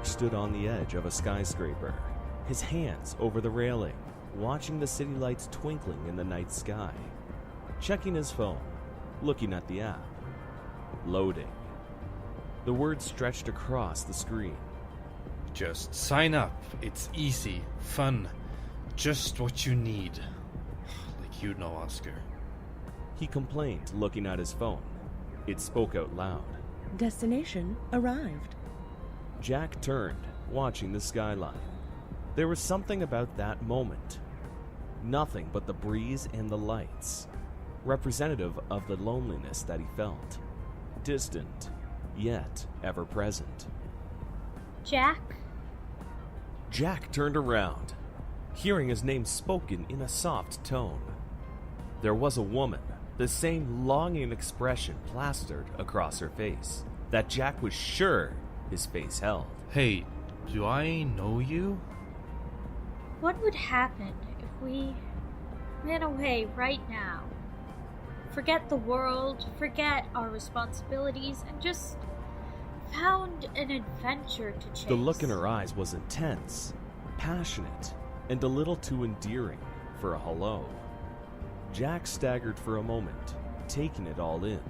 Jack stood on the edge of a skyscraper, his hands over the railing, watching the city lights twinkling in the night sky. Checking his phone, looking at the app. Loading. The words stretched across the screen. Just sign up. It's easy, fun, just what you need. Like you know, Oscar. He complained, looking at his phone. It spoke out loud. Destination arrived. Jack turned, watching the skyline. There was something about that moment. Nothing but the breeze and the lights, representative of the loneliness that he felt. Distant, yet ever present. Jack? Jack turned around, hearing his name spoken in a soft tone. There was a woman, the same longing expression plastered across her face that Jack was sure his face held. Hey, do I know you? What would happen if we ran away right now? Forget the world, forget our responsibilities, and just found an adventure to chase. The look in her eyes was intense, passionate, and a little too endearing for a hello. Jack staggered for a moment, taking it all in.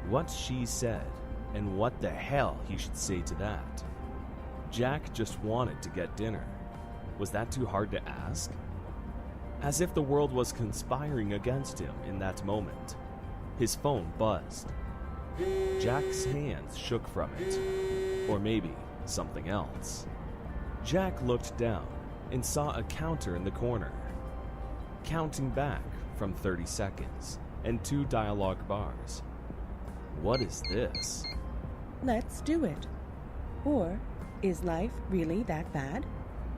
What she said, and what the hell he should say to that. Jack just wanted to get dinner. Was that too hard to ask? As if the world was conspiring against him in that moment. His phone buzzed. Jack's hands shook from it. Or maybe something else. Jack looked down and saw a counter in the corner. Counting back from 30 seconds and 2 dialogue bars. What is this? Let's do it. Or, is life really that bad?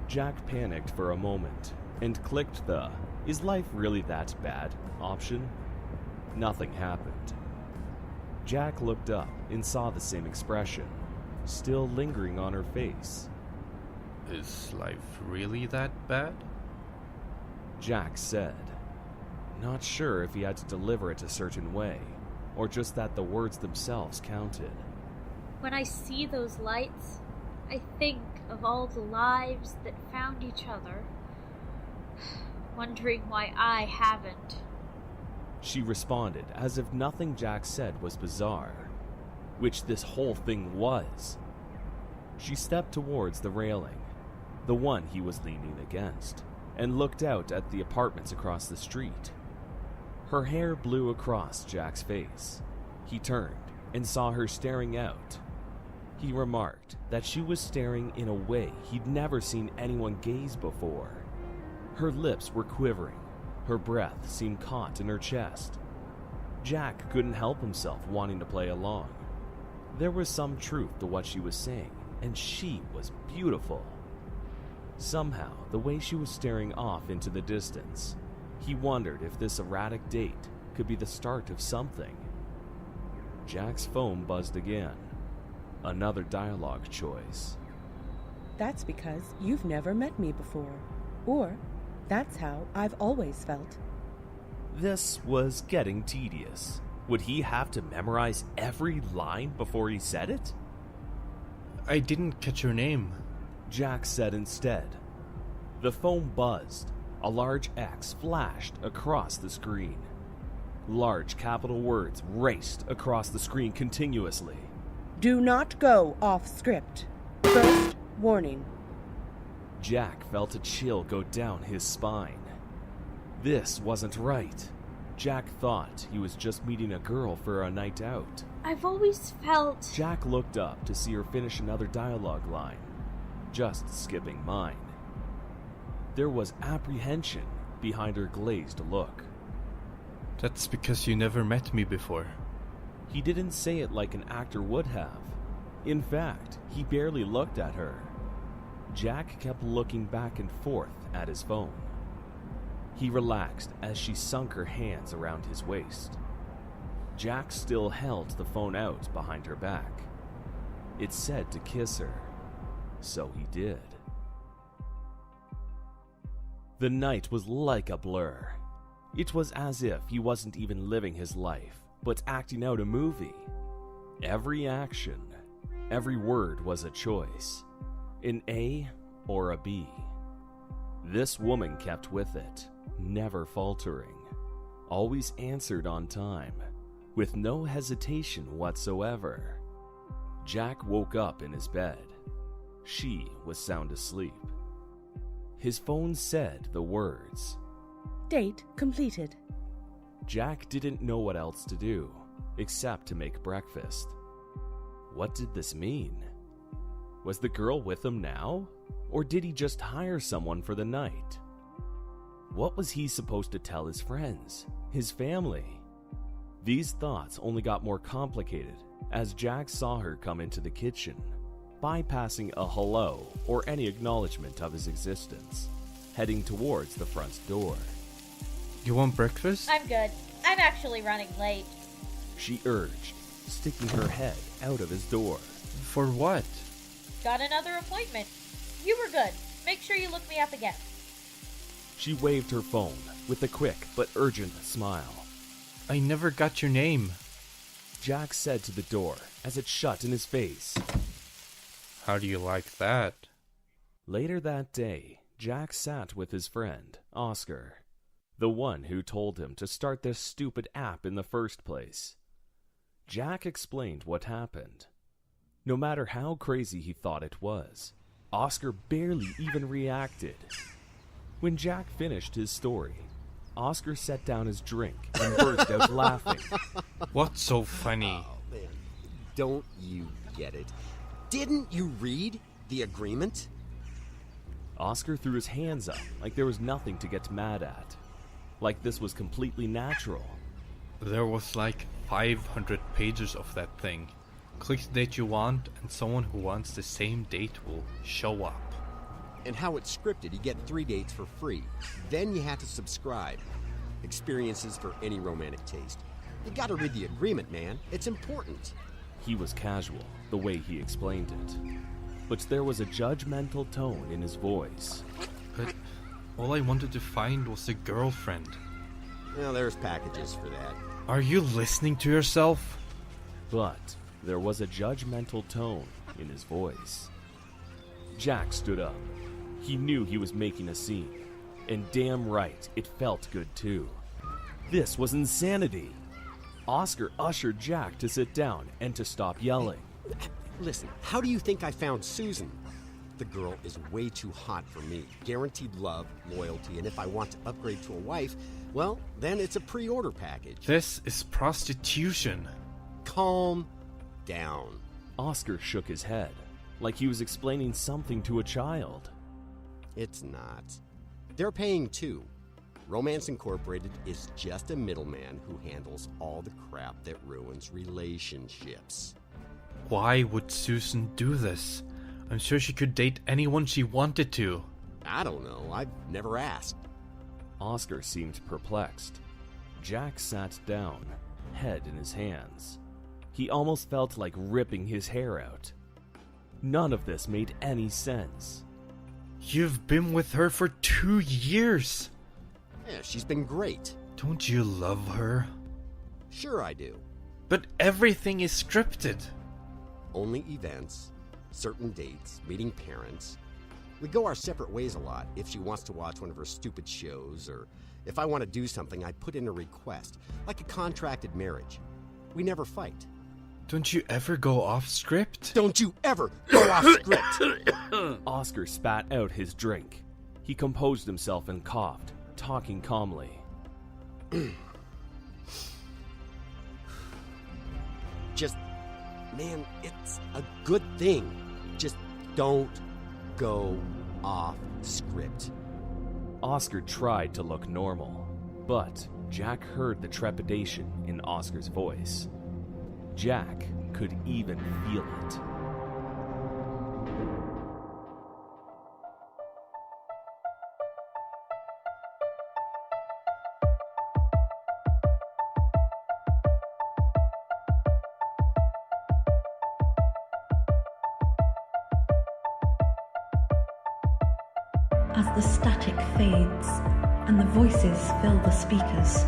Jack panicked for a moment and clicked the "Is life really that bad?" option. Nothing happened. Jack looked up and saw the same expression, still lingering on her face. Is life really that bad? Jack said, not sure if he had to deliver it a certain way, or just that the words themselves counted. When I see those lights, I think of all the lives that found each other, wondering why I haven't. She responded as if nothing Jack said was bizarre, which this whole thing was. She stepped towards the railing, the one he was leaning against, and looked out at the apartments across the street. Her hair blew across Jack's face. He turned and saw her staring out. He remarked that she was staring in a way he'd never seen anyone gaze before. Her lips were quivering. Her breath seemed caught in her chest. Jack couldn't help himself wanting to play along. There was some truth to what she was saying, and she was beautiful. Somehow, the way she was staring off into the distance, he wondered if this erratic date could be the start of something. Jack's phone buzzed again. Another dialogue choice. That's because you've never met me before. Or, that's how I've always felt. This was getting tedious. Would he have to memorize every line before he said it? I didn't catch your name. Jack said instead. The phone buzzed. A large X flashed across the screen. Large capital words raced across the screen continuously. Do not go off script. First warning. Jack felt a chill go down his spine. This wasn't right. Jack thought he was just meeting a girl for a night out. I've always felt... Jack looked up to see her finish another dialogue line, just skipping mine. There was apprehension behind her glazed look. That's because you never met me before. He didn't say it like an actor would have. In fact, he barely looked at her. Jack kept looking back and forth at his phone. He relaxed as she sunk her hands around his waist. Jack still held the phone out behind her back. It said to kiss her, so he did. The night was like a blur. It was as if he wasn't even living his life, but acting out a movie. Every action, every word was a choice. an A or a B. This woman kept with it, never faltering, always answered on time, with no hesitation whatsoever. Jack woke up in his bed. She was sound asleep. His phone said the words, Date completed. Jack didn't know what else to do, except to make breakfast. What did this mean? Was the girl with him now? Or did he just hire someone for the night? What was he supposed to tell his friends, his family? These thoughts only got more complicated as Jack saw her come into the kitchen, bypassing a hello or any acknowledgement of his existence, heading towards the front door. You want breakfast? I'm good. I'm actually running late. She urged, sticking her head out of his door. For what? Got another appointment. You were good. Make sure you look me up again. She waved her phone with a quick but urgent smile. I never got your name. Jack said to the door as it shut in his face. How do you like that? Later that day, Jack sat with his friend, Oscar, the one who told him to start this stupid app in the first place. Jack explained what happened. No matter how crazy he thought it was, Oscar barely even reacted. When Jack finished his story, Oscar set down his drink and burst out laughing. What's so funny? Oh, man. Don't you get it? Didn't you read the agreement? Oscar threw his hands up like there was nothing to get mad at. Like this was completely natural. There was like 500 pages of that thing. Click the date you want, and someone who wants the same date will show up. And how it's scripted, you get 3 dates for free. Then you have to subscribe. Experiences for any romantic taste. You gotta read the agreement, man. It's important. He was casual, the way he explained it. But there was a judgmental tone in his voice. But all I wanted to find was a girlfriend. Well, there's packages for that. Are you listening to yourself? But there was a judgmental tone in his voice. Jack stood up. He knew he was making a scene. And damn right, it felt good too. This was insanity. Oscar ushered Jack to sit down and to stop yelling. Listen, how do you think I found Susan? The girl is way too hot for me. Guaranteed love, loyalty, and if I want to upgrade to a wife, well, then it's a pre-order package. This is prostitution. Calm down. Oscar shook his head, like he was explaining something to a child. It's not. They're paying too. Romance Incorporated is just a middleman who handles all the crap that ruins relationships. Why would Susan do this? I'm sure she could date anyone she wanted to. I don't know. I've never asked. Oscar seemed perplexed. Jack sat down, head in his hands. He almost felt like ripping his hair out. None of this made any sense. You've been with her for 2 years. Yeah, she's been great. Don't you love her? Sure I do. But everything is scripted. Only events, certain dates, meeting parents. We go our separate ways a lot. If she wants to watch one of her stupid shows, or if I want to do something, I put in a request, like a contracted marriage. We never fight. Don't you ever go off script? Don't you ever go off script! Oscar spat out his drink. He composed himself and coughed, talking calmly. Just, man, it's a good thing. Just don't go off script. Oscar tried to look normal, but Jack heard the trepidation in Oscar's voice. Jack could even feel it. As the static fades and the voices fill the speakers,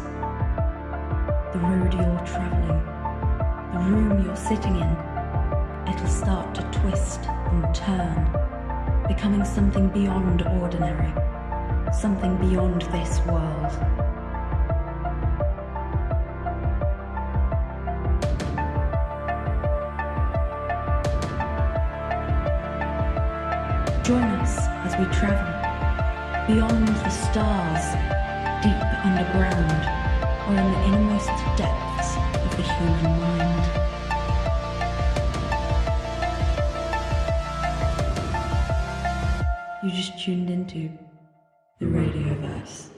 the road you're traveling, the room you're sitting in, it'll start to twist and turn. becoming something beyond ordinary, something beyond this world. Join us as we travel beyond the stars, deep underground, or in the innermost depths of the human mind. You just tuned into the Radioverse.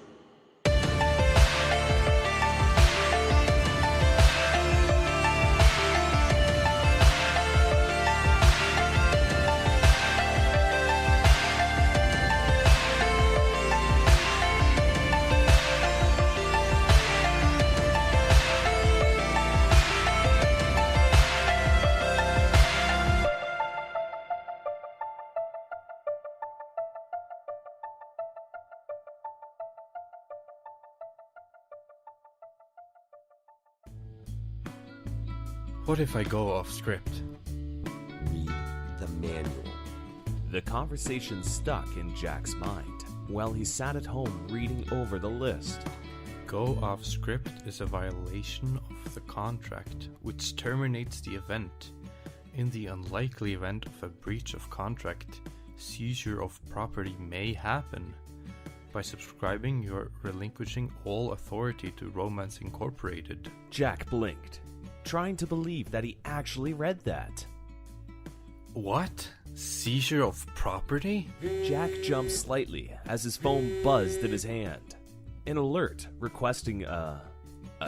What if I go off script? Read the manual. The conversation stuck in Jack's mind while he sat at home reading over the list. Go off script is a violation of the contract, which terminates the event. In the unlikely event of a breach of contract, seizure of property may happen. By subscribing, you're relinquishing all authority to Romance Incorporated. Jack blinked, trying to believe that he actually read that. What? Seizure of property? Jack jumped slightly as his phone buzzed in his hand. An alert requesting a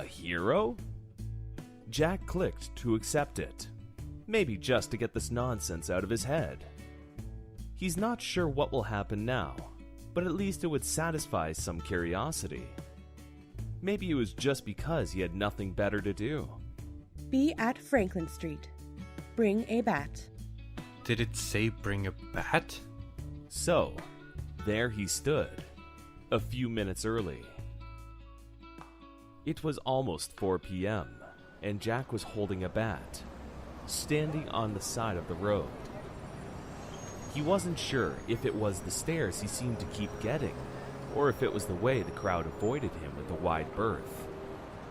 hero? Jack clicked to accept it, maybe just to get this nonsense out of his head. He's not sure what will happen now, but at least it would satisfy some curiosity. Maybe it was just because he had nothing better to do. Be at Franklin Street. Bring a bat. Did it say bring a bat? So, there he stood, a few minutes early. It was almost 4 p.m., and Jack was holding a bat, standing on the side of the road. He wasn't sure if it was the stairs he seemed to keep getting, or if it was the way the crowd avoided him with a wide berth.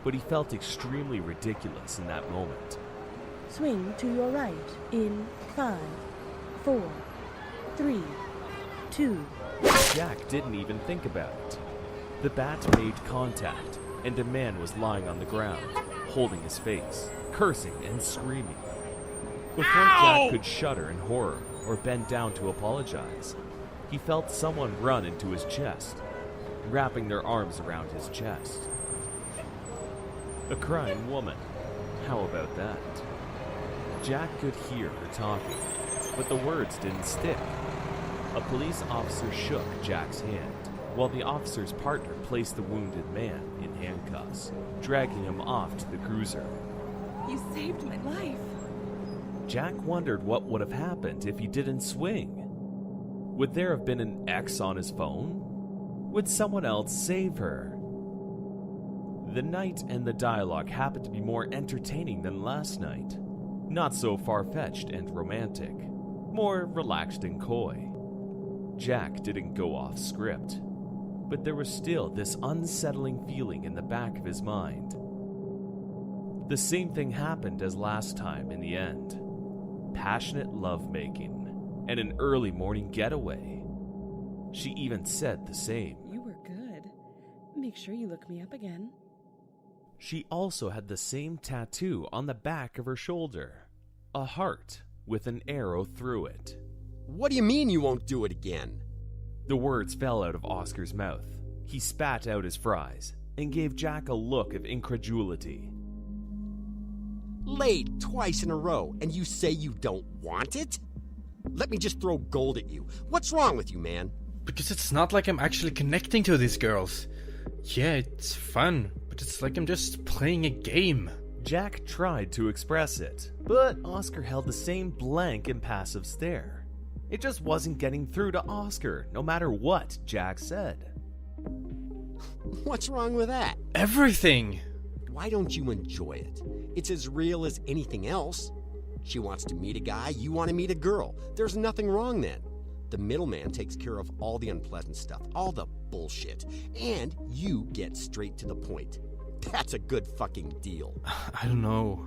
But he felt extremely ridiculous in that moment. Swing to your right in 5, 4, 3, 2. Jack didn't even think about it. The bat made contact, and a man was lying on the ground, holding his face, cursing and screaming. Before Jack could shudder in horror or bend down to apologize, he felt someone run into his chest, wrapping their arms around his chest. A crying woman. How about that? Jack could hear her talking, but the words didn't stick. A police officer shook Jack's hand, while the officer's partner placed the wounded man in handcuffs, dragging him off to the cruiser. You saved my life. Jack wondered what would have happened if he didn't swing. Would there have been an X on his phone? Would someone else save her? The night and the dialogue happened to be more entertaining than last night. Not so far-fetched and romantic, more relaxed and coy. Jack didn't go off script, but there was still this unsettling feeling in the back of his mind. The same thing happened as last time in the end. Passionate lovemaking and an early morning getaway. She even said the same. You were good. Make sure you look me up again. She also had the same tattoo on the back of her shoulder. A heart with an arrow through it. What do you mean you won't do it again? The words fell out of Oscar's mouth. He spat out his fries and gave Jack a look of incredulity. Laid twice in a row, and you say you don't want it? Let me just throw gold at you. What's wrong with you, man? Because it's not like I'm actually connecting to these girls. Yeah, it's fun, but it's like I'm just playing a game. Jack tried to express it, but Oscar held the same blank, impassive stare. It just wasn't getting through to Oscar, no matter what Jack said. What's wrong with that? Everything! Why don't you enjoy it? It's as real as anything else. She wants to meet a guy, you want to meet a girl. There's nothing wrong then. The middleman takes care of all the unpleasant stuff, all the bullshit, and you get straight to the point. That's a good fucking deal. I don't know.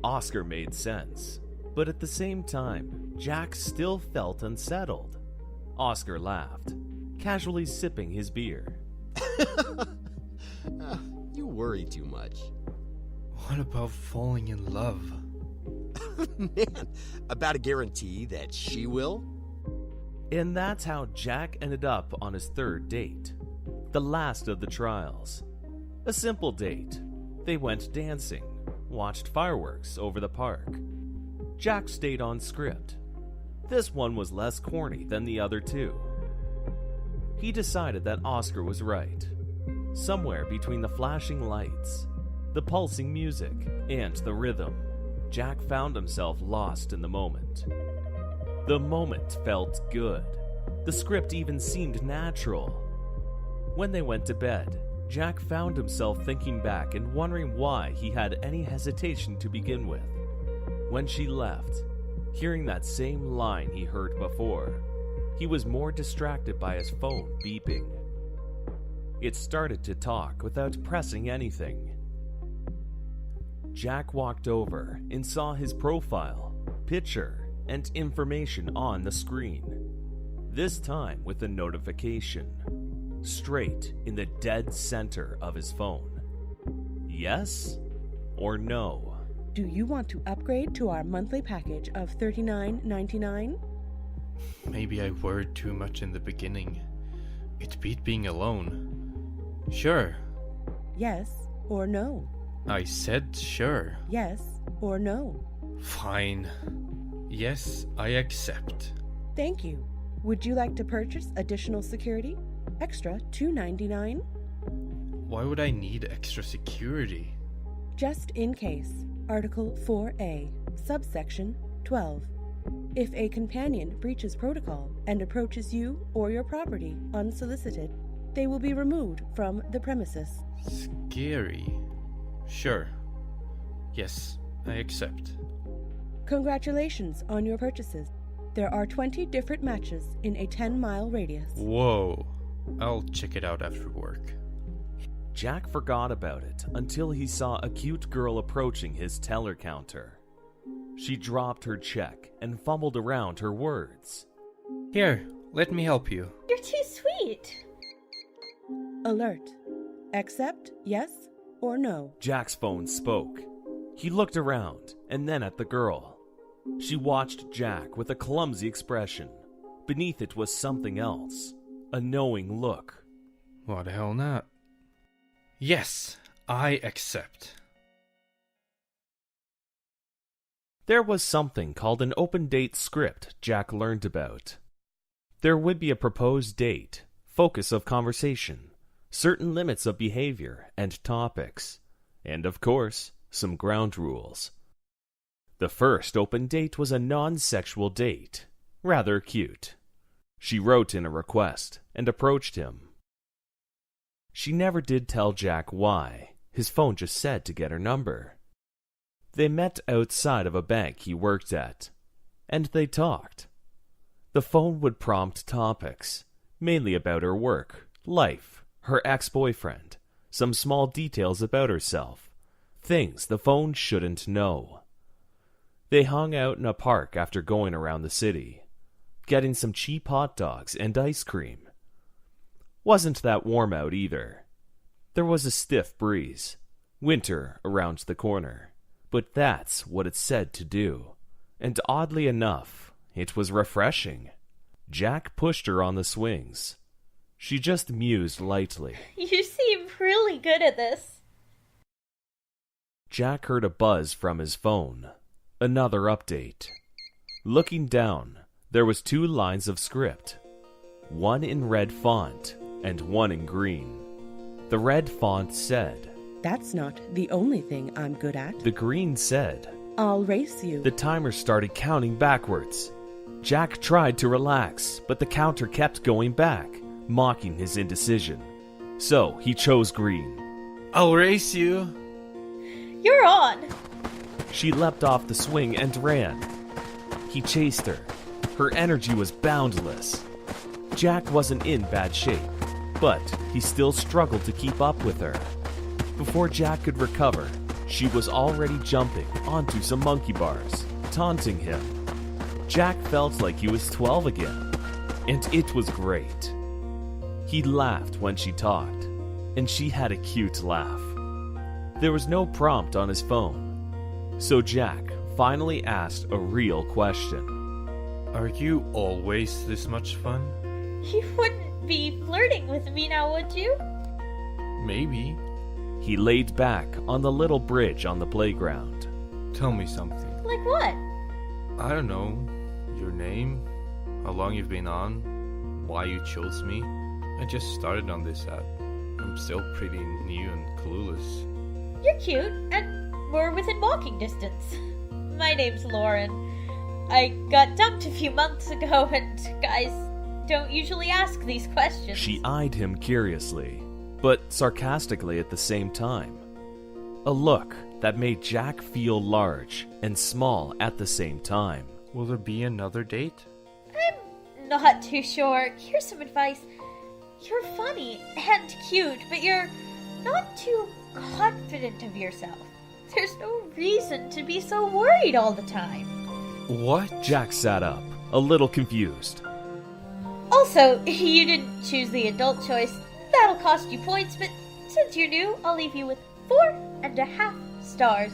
Oscar made sense, but at the same time, Jack still felt unsettled. Oscar laughed, casually sipping his beer. You worry too much. What about falling in love? Man, about a guarantee that she will? And that's how Jack ended up on his third date, the last of the trials. A simple date. They went dancing, watched fireworks over the park. Jack stayed on script. This one was less corny than the other two. He decided that Oscar was right. Somewhere between the flashing lights, the pulsing music, and the rhythm, Jack found himself lost in the moment. The moment felt good. The script even seemed natural. When they went to bed, Jack found himself thinking back and wondering why he had any hesitation to begin with. When she left, hearing that same line he heard before, he was more distracted by his phone beeping. It started to talk without pressing anything. Jack walked over and saw his profile, picture, and information on the screen. This time with a notification, straight in the dead center of his phone. Yes or no? Do you want to upgrade to our monthly package of $39.99? Maybe I worried too much in the beginning. It beat being alone. Sure. Yes or no? I said sure. Yes or no? Fine. Yes, I accept. Thank you. Would you like to purchase additional security? Extra $2.99? Why would I need extra security? Just in case. Article 4A, subsection 12. If a companion breaches protocol and approaches you or your property unsolicited, they will be removed from the premises. Scary. Sure. Yes, I accept. Congratulations on your purchases. There are 20 different matches in a 10-mile radius. Whoa. I'll check it out after work. Jack forgot about it until he saw a cute girl approaching his teller counter. She dropped her check and fumbled around her words. Here, let me help you. You're too sweet. Alert. Accept, yes or no? Jack's phone spoke. He looked around and then at the girl. She watched Jack with a clumsy expression. Beneath it was something else. A knowing look. What the hell not? Yes, I accept. There was something called an open date script Jack learned about. There would be a proposed date, focus of conversation, certain limits of behavior and topics, and of course, some ground rules. The first open date was a non-sexual date, rather cute. She wrote in a request and approached him. She never did tell Jack why. His phone just said to get her number. They met outside of a bank he worked at, and they talked. The phone would prompt topics, mainly about her work, life, her ex-boyfriend, some small details about herself, things the phone shouldn't know. They hung out in a park after going around the city, getting some cheap hot dogs and ice cream. Wasn't that warm out either. There was a stiff breeze, winter around the corner, but that's what it said to do, and oddly enough, it was refreshing. Jack pushed her on the swings. She just mused lightly. You seem really good at this. Jack heard a buzz from his phone. Another update. Looking down, there was 2 lines of script. One in red font and one in green. The red font said, That's not the only thing I'm good at. The green said, I'll race you. The timer started counting backwards. Jack tried to relax, but the counter kept going back, mocking his indecision. So he chose green. I'll race you. You're on. She leapt off the swing and ran. He chased her. Her energy was boundless. Jack wasn't in bad shape, but he still struggled to keep up with her. Before Jack could recover, she was already jumping onto some monkey bars, taunting him. Jack felt like he was 12 again, and it was great. He laughed when she talked, and she had a cute laugh. There was no prompt on his phone, so Jack finally asked a real question. Are you always this much fun? You wouldn't be flirting with me now, would you? Maybe. He laid back on the little bridge on the playground. Tell me something. Like what? I don't know. Your name? How long you've been on? Why you chose me? I just started on this app. I'm still pretty new and clueless. You're cute, and we're within walking distance. My name's Lauren. I got dumped a few months ago, and guys don't usually ask these questions. She eyed him curiously, but sarcastically at the same time. A look that made Jack feel large and small at the same time. Will there be another date? I'm not too sure. Here's some advice. You're funny and cute, but you're not too confident of yourself. There's no reason to be so worried all the time. What? Jack sat up, a little confused. Also, you didn't choose the adult choice. That'll cost you points, but since you're new, I'll leave you with 4.5 stars.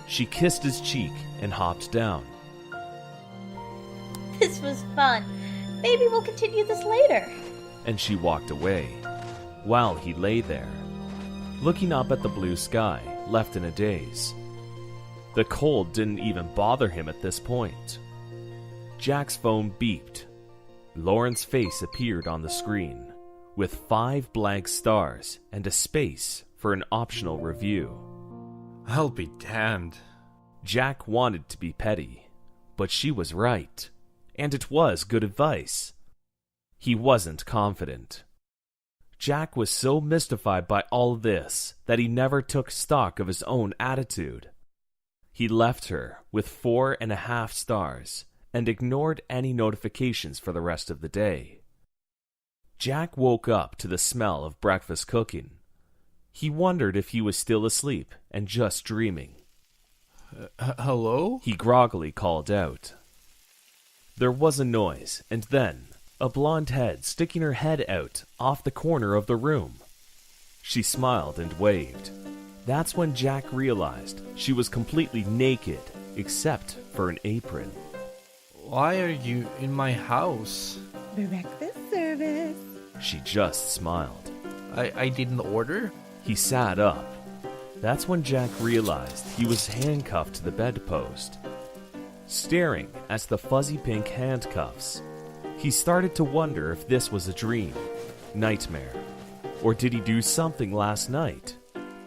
She kissed his cheek and hopped down. This was fun. Maybe we'll continue this later. And she walked away, while he lay there, looking up at the blue sky, left in a daze. The cold didn't even bother him at this point. Jack's phone beeped. Lauren's face appeared on the screen, with 5 blank stars and a space for an optional review. I'll be damned. Jack wanted to be petty, but she was right, and it was good advice. He wasn't confident. Jack was so mystified by all this that he never took stock of his own attitude. He left her with 4.5 stars and ignored any notifications for the rest of the day. Jack woke up to the smell of breakfast cooking. He wondered if he was still asleep and just dreaming. Hello? He groggily called out. There was a noise, and then a blonde head sticking her head out off the corner of the room. She smiled and waved. That's when Jack realized she was completely naked, except for an apron. Why are you in my house? Breakfast service. She just smiled. I didn't order? He sat up. That's when Jack realized he was handcuffed to the bedpost. Staring at the fuzzy pink handcuffs, he started to wonder if this was a dream, nightmare, or did he do something last night?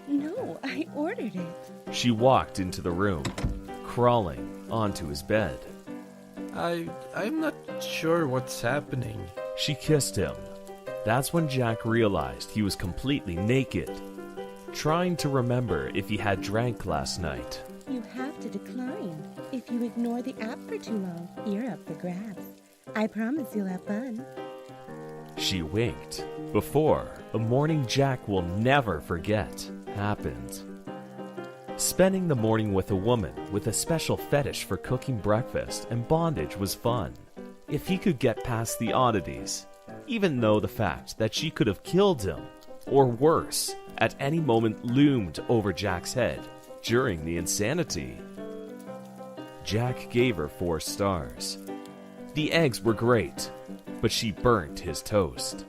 No, I ordered it. She walked into the room, crawling onto his bed. I'm not sure what's happening. She kissed him. That's when Jack realized he was completely naked, trying to remember if he had drank last night. You have to decline. If you ignore the app for too long, you're up for grabs. I promise you'll have fun. She winked before a morning Jack will never forget happened. Spending the morning with a woman with a special fetish for cooking breakfast and bondage was fun, if he could get past the oddities, even though the fact that she could have killed him, or worse, at any moment loomed over Jack's head during the insanity. Jack gave her 4 stars. The eggs were great, but she burnt his toast.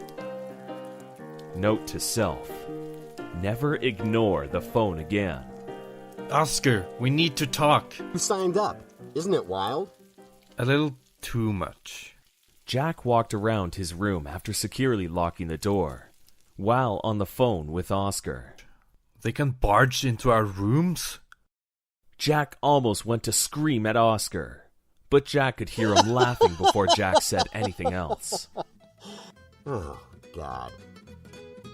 Note to self: never ignore the phone again. Oscar, we need to talk. Who signed up? Isn't it wild? A little too much. Jack walked around his room after securely locking the door, while on the phone with Oscar. They can barge into our rooms? Jack almost went to scream at Oscar, but Jack could hear him laughing before Jack said anything else. Oh, God.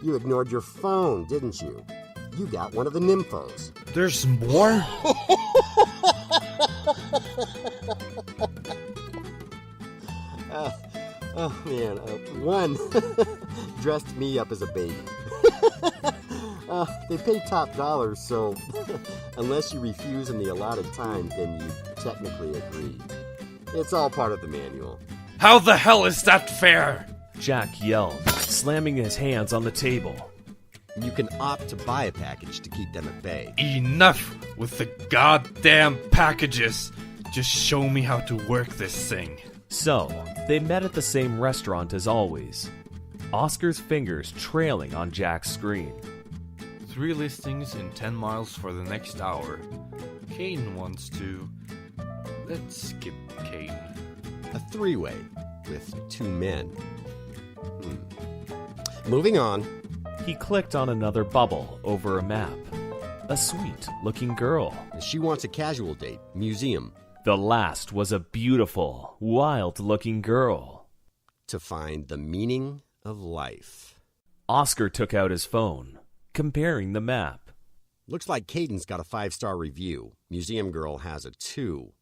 You ignored your phone, didn't you? You got one of the nymphos. There's more? Oh man, one dressed me up as a baby. They pay top dollar, so unless you refuse in the allotted time, then you technically agree. It's all part of the manual. How the hell is that fair? Jack yelled, slamming his hands on the table. You can opt to buy a package to keep them at bay. Enough with the goddamn packages. Just show me how to work this thing. So, they met at the same restaurant as always, Oscar's fingers trailing on Jack's screen. 3 listings in 10 miles for the next hour. Kane wants to... Let's skip Kane. A 3-way with 2 men. Moving on. He clicked on another bubble over a map. A sweet-looking girl. She wants a casual date. Museum. The last was a beautiful, wild-looking girl. To find the meaning of life. Oscar took out his phone, comparing the map. Looks like Caden's got a 5-star review. Museum girl has a 2.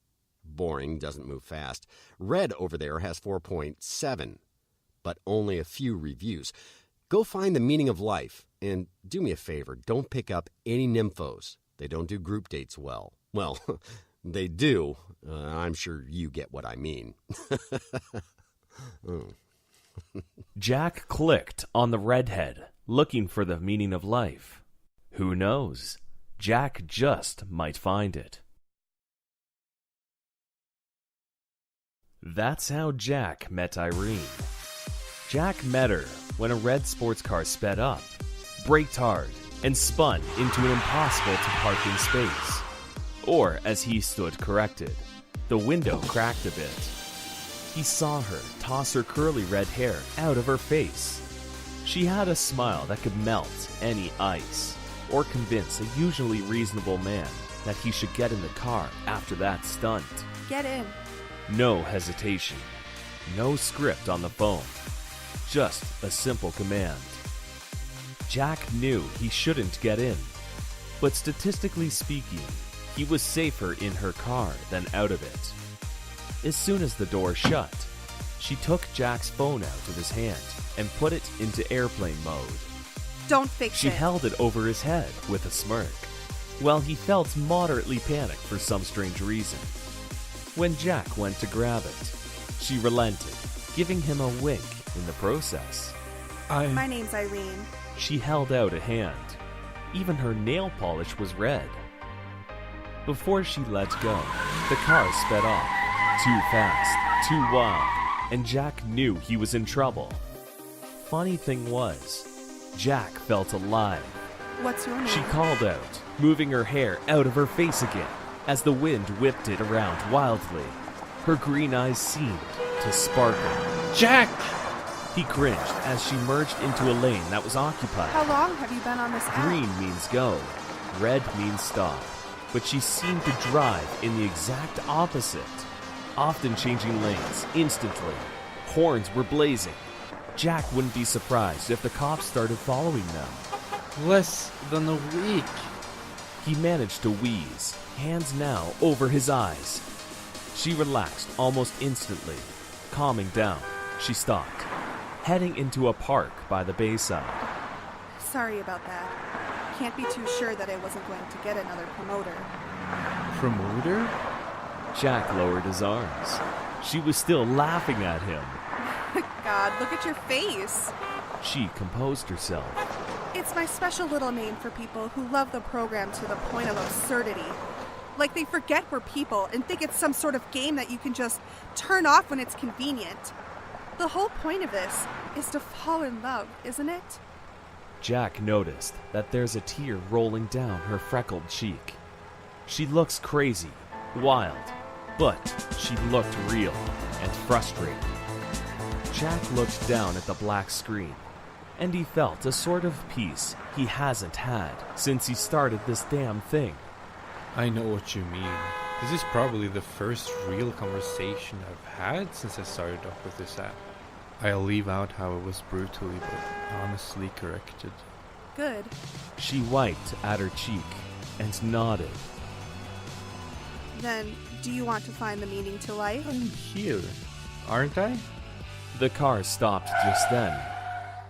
Boring, doesn't move fast. Red over there has 4.7, but only a few reviews. Go find the meaning of life, and do me a favor, don't pick up any nymphos. They don't do group dates well. Well, they do. I'm sure you get what I mean. Jack clicked on the redhead, looking for the meaning of life. Who knows? Jack just might find it. That's how Jack met Irene. Jack met her when a red sports car sped up, braked hard, and spun into an impossible-to-parking space. Or, as he stood corrected, the window cracked a bit. He saw her toss her curly red hair out of her face. She had a smile that could melt any ice, or convince a usually reasonable man that he should get in the car after that stunt. Get in. No hesitation. No script on the phone. Just a simple command. Jack knew he shouldn't get in, but statistically speaking, he was safer in her car than out of it. As soon as the door shut, she took Jack's phone out of his hand and put it into airplane mode. Don't fix She it. held it over his head with a smirk, while he felt moderately panicked for some strange reason. When Jack went to grab it, she relented, giving him a wink in the process. My name's Irene. She held out a hand. Even her nail polish was red. Before she let go, the car sped off. Too fast, too wild, and Jack knew he was in trouble. Funny thing was, Jack felt alive. What's your name? She called out, moving her hair out of her face again as the wind whipped it around wildly. Her green eyes seemed to sparkle. Jack! He cringed as she merged into a lane that was occupied. How long have you been on this app? Green means go, red means stop, but she seemed to drive in the exact opposite, often changing lanes instantly. Horns were blazing. Jack wouldn't be surprised if the cops started following them. Less than a week. He managed to wheeze, hands now over his eyes. She relaxed almost instantly. Calming down, she stopped, heading into a park by the bayside. Sorry about that. Can't be too sure that I wasn't going to get another promoter. Promoter? Jack lowered his arms. She was still laughing at him. God, look at your face. She composed herself. It's my special little name for people who love the program to the point of absurdity. Like they forget we're people and think it's some sort of game that you can just turn off when it's convenient. The whole point of this is to fall in love, isn't it? Jack noticed that there's a tear rolling down her freckled cheek. She looks crazy, wild, but she looked real and frustrated. Jack looked down at the black screen, and he felt a sort of peace he hasn't had since he started this damn thing. I know what you mean. This is probably the first real conversation I've had since I started up with this app. I'll leave out how it was brutally but honestly corrected. Good. She wiped at her cheek and nodded. Then, do you want to find the meaning to life? I'm here, aren't I? The car stopped just then.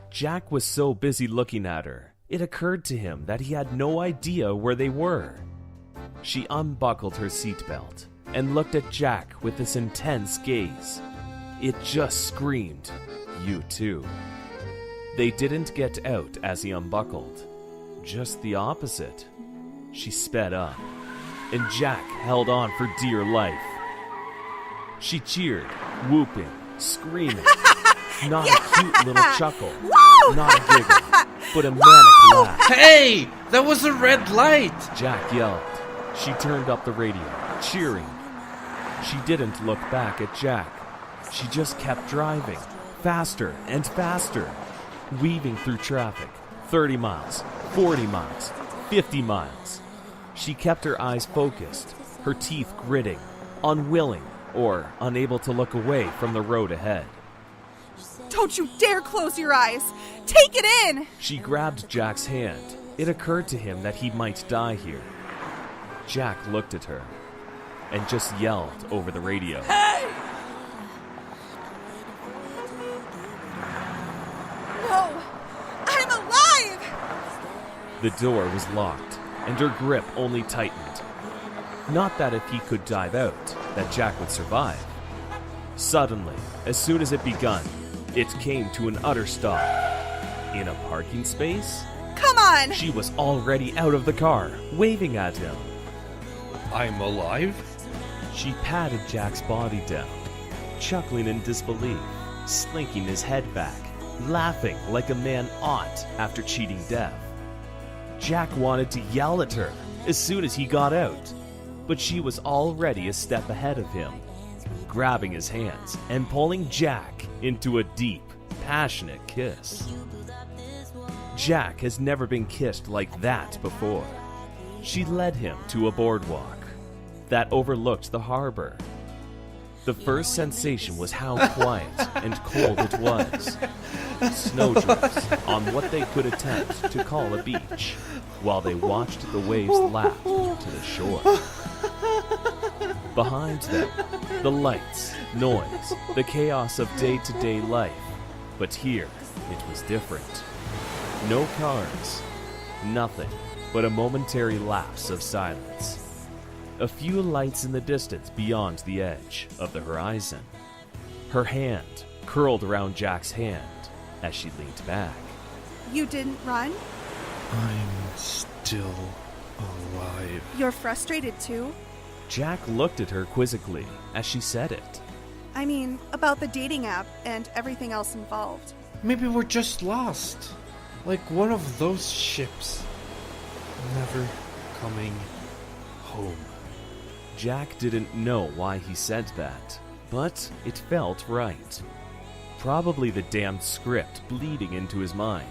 Jack was so busy looking at her, it occurred to him that he had no idea where they were. She unbuckled her seatbelt and looked at Jack with this intense gaze. It just screamed, "You too." They didn't get out as he unbuckled. Just the opposite. She sped up, and Jack held on for dear life. She cheered, whooping, screaming. Not a cute little chuckle, not a giggle, but a manic laugh. Hey! That was a red light! Jack yelled. She turned up the radio, cheering. She didn't look back at Jack. She just kept driving, faster and faster, weaving through traffic. 30 miles, 40 miles, 50 miles. She kept her eyes focused, her teeth gritting, unwilling or unable to look away from the road ahead. Don't you dare close your eyes! Take it in! She grabbed Jack's hand. It occurred to him that he might die here. Jack looked at her and just yelled over the radio. Hey! No! I'm alive! The door was locked, and her grip only tightened. Not that if he could dive out, that Jack would survive. Suddenly, as soon as it begun, it came to an utter stop. In a parking space? Come on! She was already out of the car, waving at him. I'm alive? She patted Jack's body down, chuckling in disbelief, slinking his head back, laughing like a man ought after cheating death. Jack wanted to yell at her as soon as he got out, but she was already a step ahead of him, grabbing his hands and pulling Jack into a deep, passionate kiss. Jack has never been kissed like that before. She led him to a boardwalk that overlooked the harbor. The first sensation was how quiet and cold it was. Snowdrifts on what they could attempt to call a beach, while they watched the waves lap to the shore. Behind them, the lights, noise, the chaos of day-to-day life. But here, it was different. No cars, nothing but a momentary lapse of silence. A few lights in the distance beyond the edge of the horizon. Her hand curled around Jack's hand as she leaned back. You didn't run? I'm still alive. You're frustrated too? Jack looked at her quizzically as she said it. I mean, about the dating app and everything else involved. Maybe we're just lost. Like one of those ships. Never coming home. Jack didn't know why he said that, but it felt right. Probably the damned script bleeding into his mind.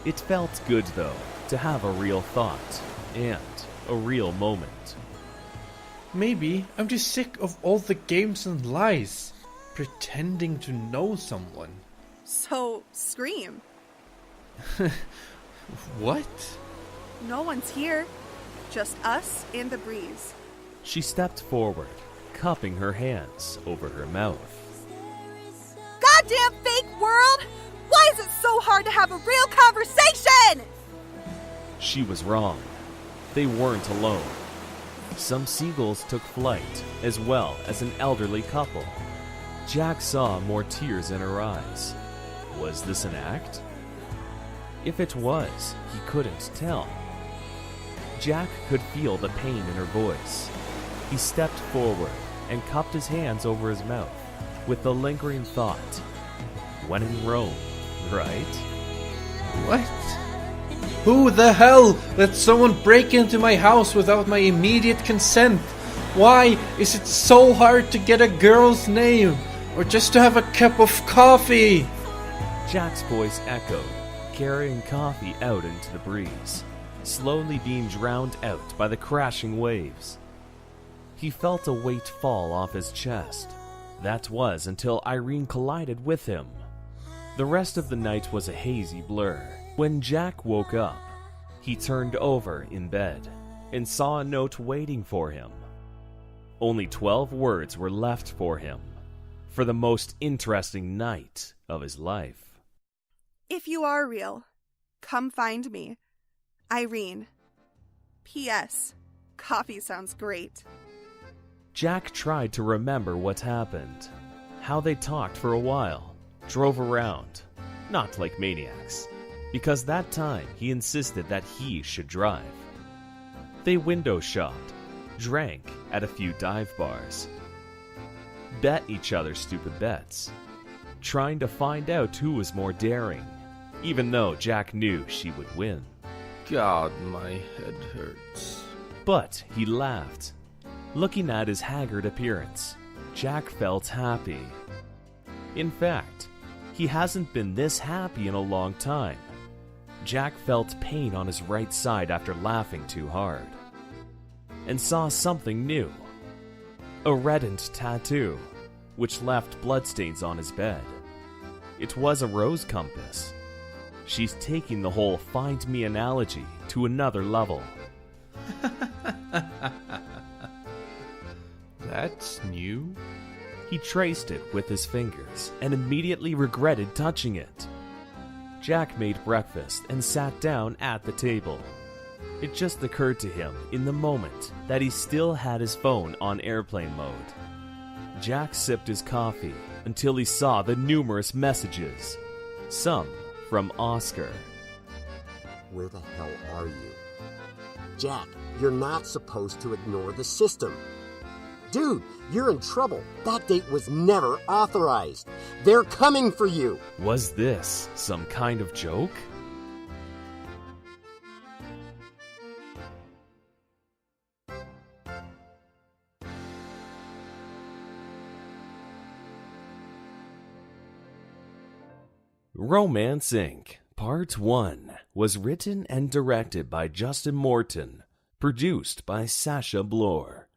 It felt good, though, to have a real thought and a real moment. Maybe I'm just sick of all the games and lies, pretending to know someone. So, scream. What? No one's here. Just us and the breeze. She stepped forward, cupping her hands over her mouth. Goddamn fake world! Why is it so hard to have a real conversation? She was wrong. They weren't alone. Some seagulls took flight, as well as an elderly couple. Jack saw more tears in her eyes. Was this an act? If it was, he couldn't tell. Jack could feel the pain in her voice. He stepped forward and cupped his hands over his mouth with the lingering thought, when in Rome, right? What? Who the hell let someone break into my house without my immediate consent? Why is it so hard to get a girl's name or just to have a cup of coffee? Jack's voice echoed, carrying coffee out into the breeze, slowly being drowned out by the crashing waves. He felt a weight fall off his chest. That was until Irene collided with him. The rest of the night was a hazy blur. When Jack woke up, he turned over in bed and saw a note waiting for him. Only 12 words were left for him. for the most interesting night of his life. If you are real, come find me. Irene. P.S. Coffee sounds great. Jack tried to remember what happened, how they talked for a while, drove around, not like maniacs, because that time he insisted that he should drive. They window shopped, drank at a few dive bars, bet each other stupid bets, trying to find out who was more daring, even though Jack knew she would win. God, my head hurts. But he laughed. Looking at his haggard appearance, Jack felt happy. In fact, he hasn't been this happy in a long time. Jack felt pain on his right side after laughing too hard, and saw something new. A reddened tattoo, which left bloodstains on his bed. It was a rose compass. She's taking the whole find me analogy to another level. That's new? He traced it with his fingers and immediately regretted touching it. Jack made breakfast and sat down at the table. It just occurred to him in the moment that he still had his phone on airplane mode. Jack sipped his coffee until he saw the numerous messages, some from Oscar. Where the hell are you? Jack, you're not supposed to ignore the system. Dude, you're in trouble. That date was never authorized. They're coming for you. Was this some kind of joke? Romance Inc. Part 1 was written and directed by Justin Morton, produced by Sasha Bloor,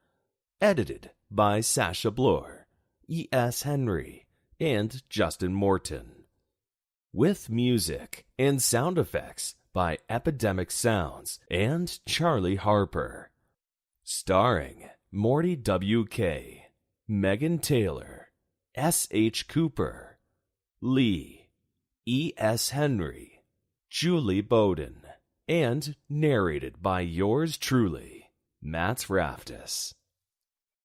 edited by Sasha Bloor, E.S. Henry, and Justin Morton, with music and sound effects by Epidemic Sounds and Charlie Harper, starring Morty W.K., Megan Taylor, S.H. Cooper, Lee, E.S. Henry, Julie Bowden, and narrated by yours truly, Matt Raftis.